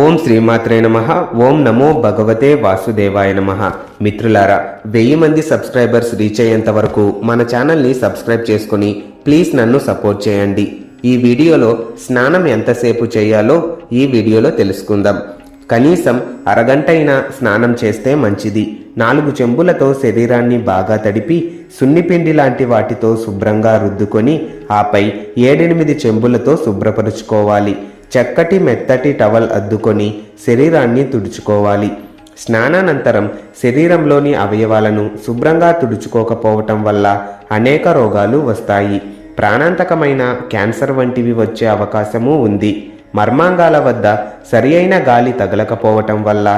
ఓం శ్రీమాత్రే నమః. ఓం నమో భగవతే వాసుదేవాయ నమః. మిత్రులారా, 1000 మంది సబ్స్క్రైబర్స్ రీచ్ అయ్యేంత వరకు మన ఛానల్ని సబ్స్క్రైబ్ చేసుకుని ప్లీజ్ నన్ను సపోర్ట్ చేయండి. ఈ వీడియోలో స్నానం ఎంతసేపు చేయాలో ఈ వీడియోలో తెలుసుకుందాం. కనీసం అరగంట అయినా స్నానం చేస్తే మంచిది. 4 చెంబులతో శరీరాన్ని బాగా తడిపి సున్నిపిండి లాంటి వాటితో శుభ్రంగా రుద్దుకొని ఆపై 7-8 చెంబులతో శుభ్రపరుచుకోవాలి. చక్కటి మెత్తటి టవల్ అద్దుకొని శరీరాన్ని తుడుచుకోవాలి. స్నానానంతరం శరీరంలోని అవయవాలను శుభ్రంగా తుడుచుకోకపోవటం వల్ల అనేక రోగాలు వస్తాయి. ప్రాణాంతకమైన క్యాన్సర్ వంటివి వచ్చే అవకాశమూ ఉంది. మర్మాంగాల వద్ద సరి అయిన గాలి తగలకపోవటం వల్ల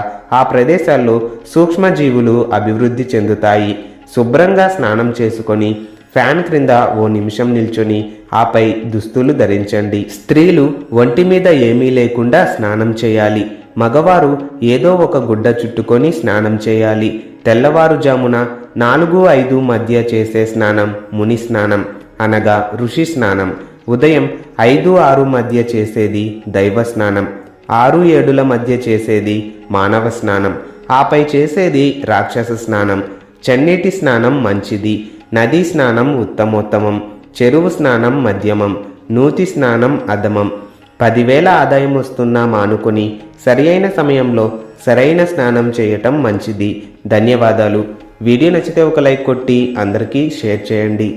ఆ ప్రదేశాల్లో సూక్ష్మజీవులు అభివృద్ధి చెందుతాయి. శుభ్రంగా స్నానం చేసుకొని ఫ్యాన్ క్రింద 1 నిమిషం నిల్చొని ఆపై దుస్తులు ధరించండి. స్త్రీలు ఒంటి మీద ఏమీ లేకుండా స్నానం చేయాలి. మగవారు ఏదో ఒక గుడ్డ చుట్టుకొని స్నానం చేయాలి. తెల్లవారుజామున 4-5 మధ్య చేసే స్నానం ముని స్నానం అనగా ఋషి స్నానం. ఉదయం 5-6 మధ్య చేసేది దైవ స్నానం. 6-7 మధ్య చేసేది మానవ స్నానం. ఆపై చేసేది రాక్షస స్నానం. చన్నీటి స్నానం మంచిది. నదీ స్నానం ఉత్తమోత్తమం. చెరువు స్నానం మధ్యమం. నూతి స్నానం అధమం. 10,000 ఆదాయం వస్తున్నా మానుకొని సరి అయిన సమయంలో సరైన స్నానం చేయటం మంచిది. ధన్యవాదాలు. వీడియో నచ్చితే ఒక లైక్ కొట్టి అందరికీ షేర్ చేయండి.